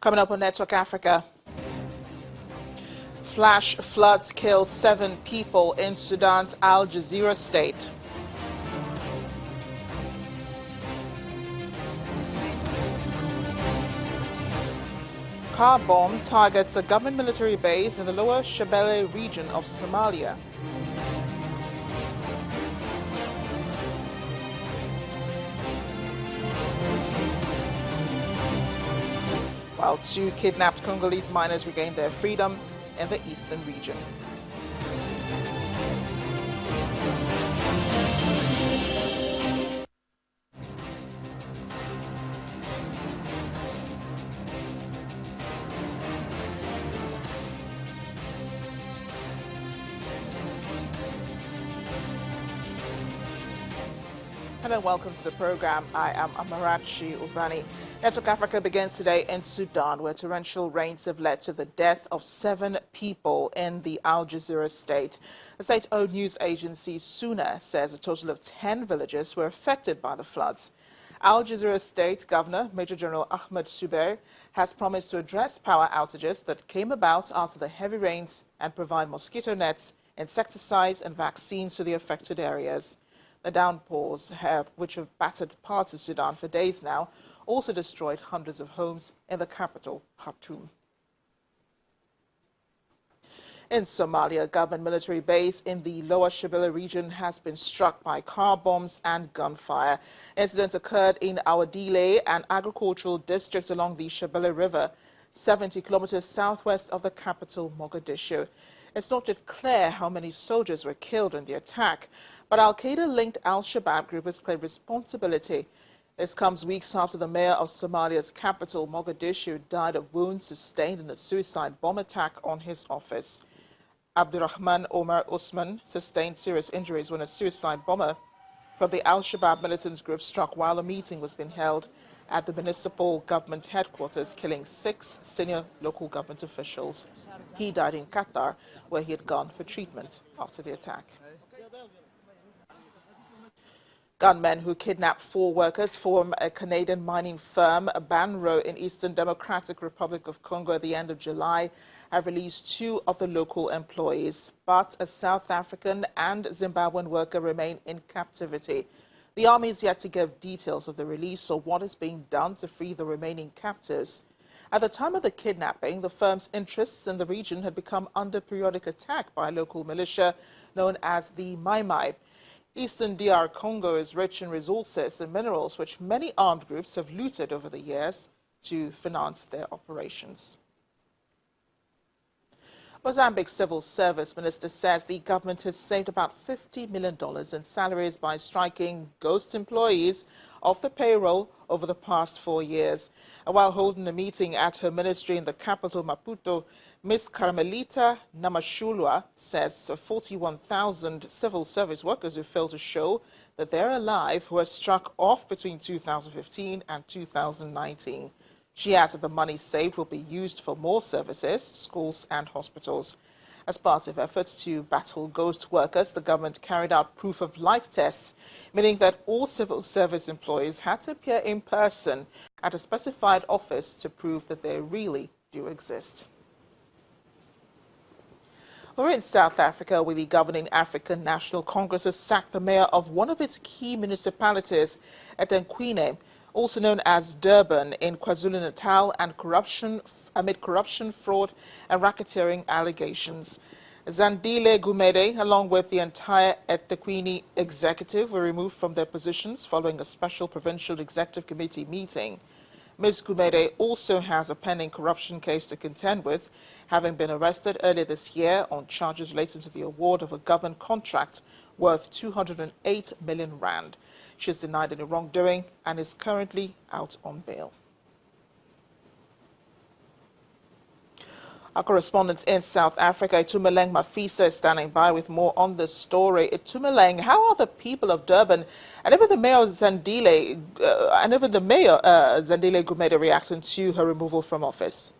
Coming up on Network Africa, flash floods kill 7 people in Sudan's Al Jazeera state. Car bomb targets a government military base in the lower Shabelle region of Somalia. While 2 kidnapped Congolese miners regained their freedom in the eastern region. Hello and welcome to the program. I am Amarachi Ubani. Network Africa begins today in Sudan, where torrential rains have led to the death of 7 people in the Al Jazeera state. The state-owned news agency SUNA says a total of 10 villages were affected by the floods. Al Jazeera State Governor Major General Ahmed Subair has promised to address power outages that came about after the heavy rains and provide mosquito nets, insecticides and vaccines to the affected areas. The downpours, which have battered parts of Sudan for days now, also destroyed hundreds of homes in the capital, Khartoum. In Somalia, a government military base in the lower Shabelle region has been struck by car bombs and gunfire. Incidents occurred in Awadile, an agricultural district along the Shabelle River, 70 kilometers southwest of the capital, Mogadishu. It's not yet clear how many soldiers were killed in the attack, but Al-Qaeda-linked Al-Shabaab group has claimed responsibility. This comes weeks after the mayor of Somalia's capital, Mogadishu, died of wounds sustained in a suicide bomb attack on his office. Abdurrahman Omar Usman sustained serious injuries when a suicide bomber from the Al-Shabaab militant group struck while a meeting was being held at the municipal government headquarters, killing 6 senior local government officials. He died in Qatar, where he had gone for treatment after the attack. Gunmen who kidnapped 4 workers from a Canadian mining firm, Banro, in Eastern Democratic Republic of Congo at the end of July, have released 2 of the local employees, but a South African and Zimbabwean worker remain in captivity. The army is yet to give details of the release or what is being done to free the remaining captives. At the time of the kidnapping, the firm's interests in the region had become under periodic attack by a local militia known as the Mai Mai. Eastern DR Congo is rich in resources and minerals which many armed groups have looted over the years to finance their operations. Mozambique's civil service minister says the government has saved about $50 million in salaries by striking ghost employees off the payroll over the past 4 years. While holding a meeting at her ministry in the capital, Maputo, Ms. Carmelita Namashulwa says 41,000 civil service workers who failed to show that they're alive were struck off between 2015 and 2019. She adds that the money saved will be used for more services, schools and hospitals. As part of efforts to battle ghost workers, the government carried out proof of life tests, meaning that all civil service employees had to appear in person at a specified office to prove that they really do exist. We're in South Africa, where the governing African National Congress has sacked the mayor of one of its key municipalities at Ekwine, also known as Durban, in KwaZulu-Natal, and amid corruption, fraud and racketeering allegations. Zandile Gumede, along with the entire eThekwini executive, were removed from their positions following a special provincial executive committee meeting. Ms. Gumede also has a pending corruption case to contend with, having been arrested earlier this year on charges related to the award of a government contract worth 208 million rand. She has denied any wrongdoing and is currently out on bail. Our correspondent in South Africa, Itumeleng Mafisa, is standing by with more on this story. Itumeleng, how are the people of Durban and even the mayor Zandile Gumede reacting to her removal from office?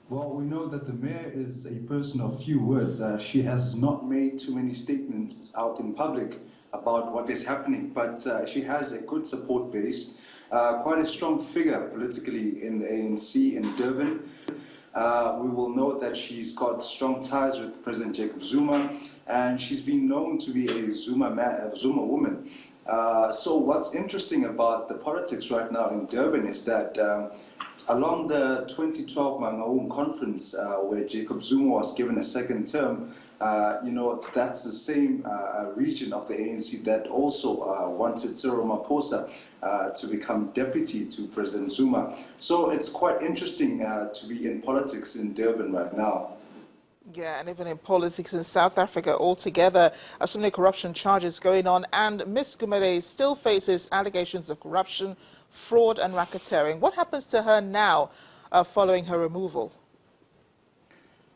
Well, we know that the mayor is a person of few words. She has not made too many statements out in public about what is happening, but she has a good support base. quite a strong figure politically in the ANC in Durban. We will note that she's got strong ties with President Jacob Zuma, and she's been known to be a Zuma woman. So what's interesting about the politics right now in Durban is that along the 2012 Mangaung conference, where Jacob Zuma was given a second term, that's the same region of the ANC that also wanted Cyril Ramaphosa to become deputy to President Zuma. So it's quite interesting to be in politics in Durban right now. Yeah, and even in politics in South Africa altogether, so many corruption charges going on, and Ms. Gumede still faces allegations of corruption, fraud and racketeering. What happens to her now following her removal?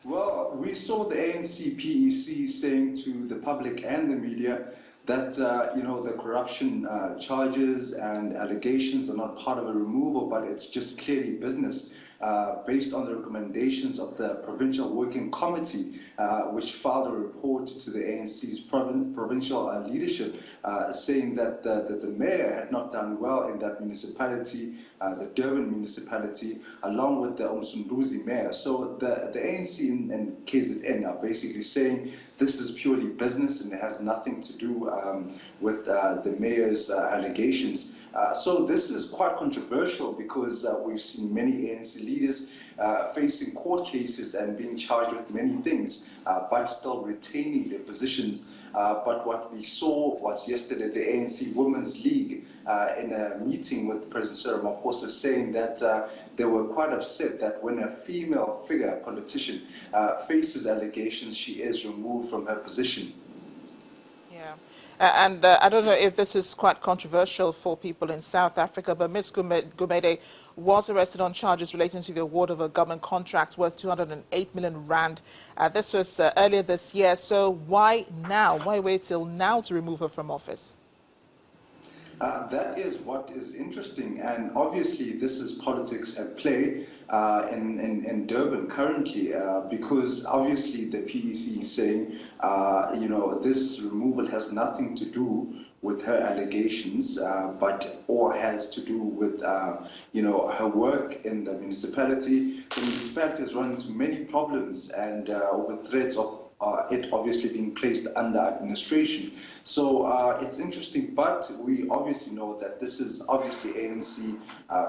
Well, we saw the ANC PEC saying to the public and the media that the corruption charges and allegations are not part of a removal, but it's just clearly business. Based on the recommendations of the Provincial Working Committee, which filed a report to the ANC's provincial leadership, saying that the mayor had not done well in that municipality, the Durban municipality, along with the Umsunduzi mayor. So the ANC and KZN are basically saying this is purely business and it has nothing to do with the mayor's allegations. So this is quite controversial because we've seen many ANC leaders facing court cases and being charged with many things, but still retaining their positions. But what we saw was yesterday the ANC Women's League in a meeting with President Cyril Ramaphosa saying that they were quite upset that when a female figure, a politician, faces allegations, she is removed from her position. Yeah. And I don't know if this is quite controversial for people in South Africa, but Ms. Gumede was arrested on charges relating to the award of a government contract worth 208 million rand. This was earlier this year. So why now? Why wait till now to remove her from office? That is what is interesting, and obviously this is politics at play in Durban currently, because obviously the PEC is saying, this removal has nothing to do with her allegations, or has to do with, her work in the municipality. The municipality has run into many problems and with threats of it obviously being placed under administration. So it's interesting, but we obviously know that this is obviously ANC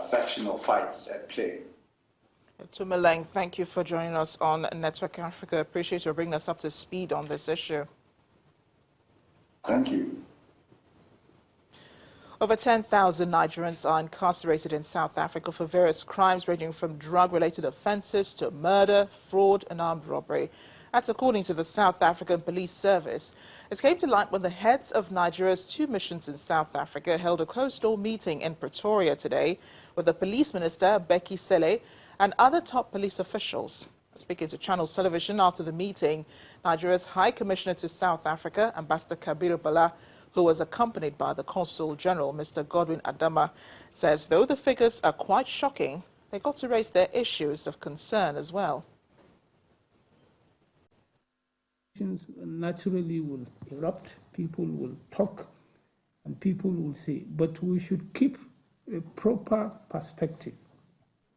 factional fights at play. Tumeleng, thank you for joining us on Network Africa. Appreciate you bringing us up to speed on this issue. Thank you. Over 10,000 Nigerians are incarcerated in South Africa for various crimes ranging from drug-related offences to murder, fraud and armed robbery. That's according to the South African Police Service. It came to light when the heads of Nigeria's 2 missions in South Africa held a closed-door meeting in Pretoria today with the Police Minister, Becky Cele, and other top police officials. Speaking to Channels Television after the meeting, Nigeria's High Commissioner to South Africa, Ambassador Kabir Bala, who was accompanied by the Consul General, Mr. Godwin Adama, says though the figures are quite shocking, they got to raise their issues of concern as well. Naturally will erupt, people will talk, and people will say, but we should keep a proper perspective.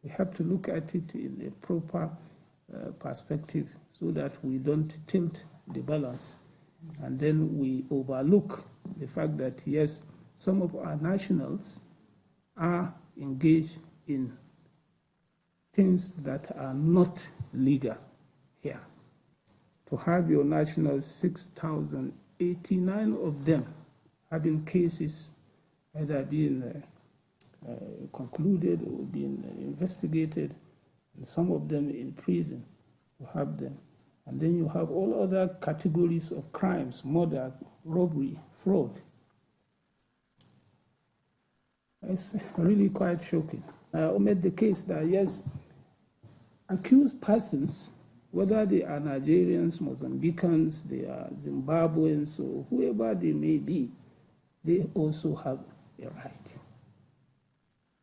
We have to look at it in a proper perspective so that we don't tilt the balance and then we overlook the fact that, yes, some of our nationals are engaged in things that are not legal here. To have your nationals, 6,089 of them having cases either being concluded or being investigated, and some of them in prison, you have them. And then you have all other categories of crimes, murder, robbery, fraud. It's really quite shocking. I made the case that, yes, accused persons, whether they are Nigerians, Mozambicans, they are Zimbabweans, or whoever they may be, they also have a right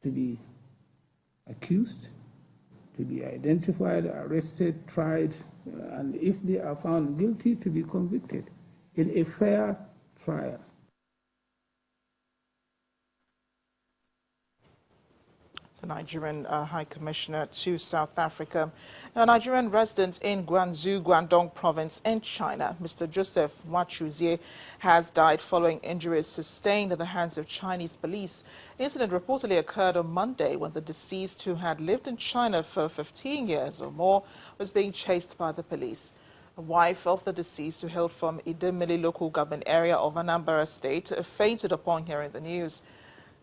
to be accused, to be identified, arrested, tried, and if they are found guilty, to be convicted in a fair trial. Nigerian High Commissioner to South Africa. Now, a Nigerian resident in Guangzhou, Guangdong province in China, Mr. Joseph Wachuzie, has died following injuries sustained at the hands of Chinese police. The incident reportedly occurred on Monday when the deceased, who had lived in China for 15 years or more, was being chased by the police. The wife of the deceased, who hailed from Idemili local government area of Anambra State, fainted upon hearing the news.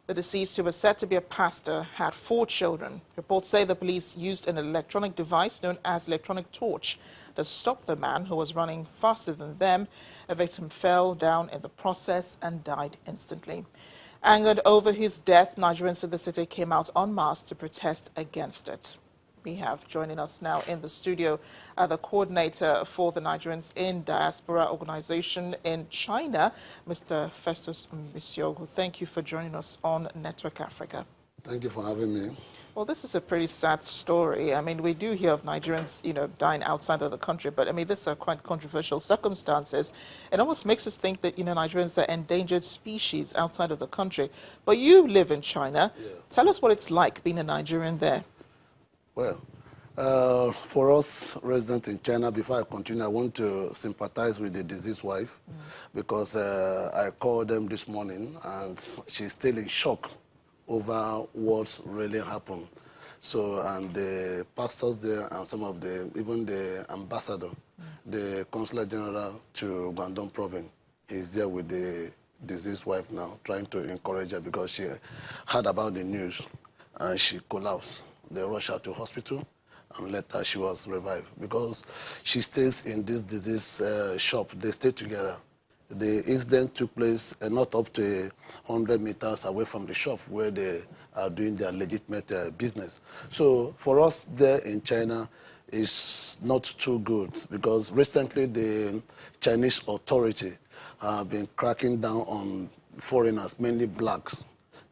The deceased, who was said to be a pastor, had 4 children. Reports say the police used an electronic device known as electronic torch to stop the man, who was running faster than them. A victim fell down in the process and died instantly. Angered over his death, Nigerians in the city came out en masse to protest against it. We have joining us now in the studio the coordinator for the Nigerians in Diaspora organization in China, Mr. Festus Misiogu. Thank you for joining us on Network Africa. Thank you for having me. Well, this is a pretty sad story. I mean, we do hear of Nigerians, dying outside of the country, but I mean, these are quite controversial circumstances. It almost makes us think that, Nigerians are endangered species outside of the country. But you live in China. Yeah. Tell us what it's like being a Nigerian there. Well, for us residents in China, before I continue, I want to sympathize with the deceased wife because I called them this morning and she's still in shock over what's really happened. So, and the pastors there and some of even the ambassador, the consular general to Guangdong province, he's there with the deceased wife now, trying to encourage her because she heard about the news and she collapsed. They rushed her to hospital, and later she was revived because she stays in this disease shop. They stay together. The incident took place not up to 100 meters away from the shop where they are doing their legitimate business. So for us there in China, it's not too good because recently the Chinese authority have been cracking down on foreigners, mainly blacks.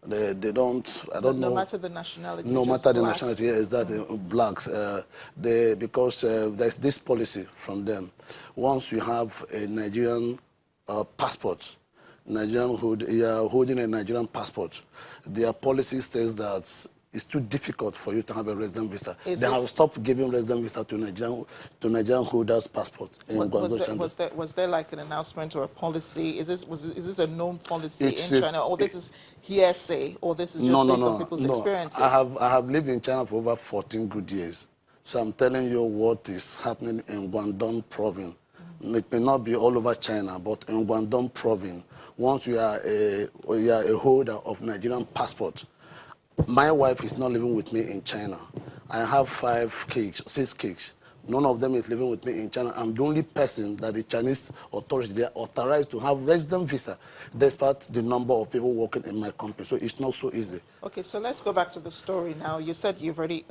They don't, I don't know. No matter the nationality. No matter the nationality, is that blacks. Because there's this policy from them. Once you have a Nigerian passport, holding a Nigerian passport, their policy says that it's too difficult for you to have a resident visa. They have stopped giving resident visa to Nigerian holders' passport in Guangdong, China. Was there like an announcement or a policy? Is this a known policy in China, or this is hearsay, or this is just based on people's experiences? I have lived in China for over 14 good years, so I'm telling you what is happening in Guangdong province. It may not be all over China, but in Guangdong province, once you are a holder of Nigerian passport. My wife is not living with me in China. I have 6 kids. None of them is living with me in China. I'm the only person that the Chinese authorities, they are authorized to have resident visa, despite the number of people working in my company. So it's not so easy. Okay, so let's go back to the story now. You said you've already,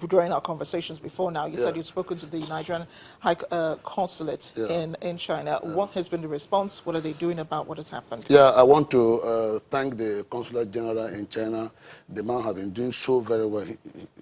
during our conversations before now, you said you've spoken to the Nigerian High Consulate in China. What has been the response? What are they doing about what has happened? Yeah, I want to thank the Consular General in China. The man has been doing so very well.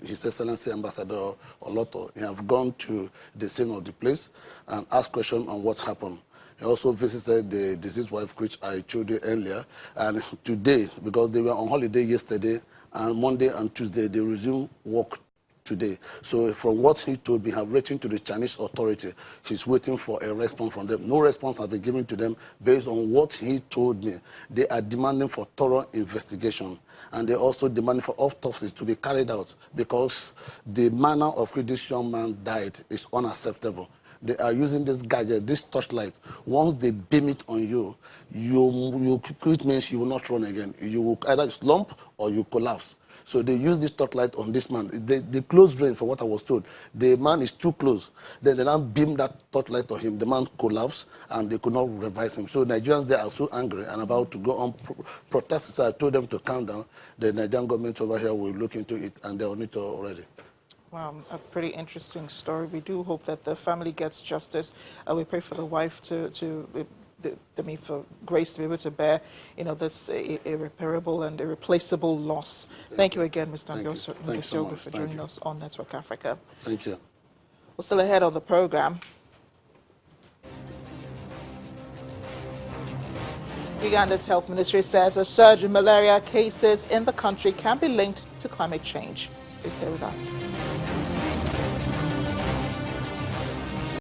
His Excellency Ambassador Oloto, he have gone to the scene of the place and asked questions on what happened. He also visited the deceased wife, which I told you earlier. And today, because they were on holiday yesterday, and Monday and Tuesday, they resumed work today. So from what he told me, have written to the Chinese authority. He's waiting for a response from them. No response has been given to them based on what he told me. They are demanding for thorough investigation. And they also demanding for autopsies to be carried out because the manner of which this young man died is unacceptable. They are using this gadget, this torchlight. Once they beam it on you, it means you will not run again. You will either slump or you collapse. So they use this torchlight on this man. The close range, from what I was told, the man is too close. Then they now beam that torchlight on him. The man collapsed, and they could not revive him. So Nigerians there are so angry and about to go on protest. So I told them to calm down. The Nigerian government over here will look into it, and they're on it already. Wow, a pretty interesting story. We do hope that the family gets justice. We pray for the wife for grace to be able to bear, this irreparable and irreplaceable loss. Thank you again, Mr. Misiogu, for joining us on Network Africa. Thank you. We're still ahead on the program. Uganda's health ministry says a surge in malaria cases in the country can be linked to climate change. Please stay with us.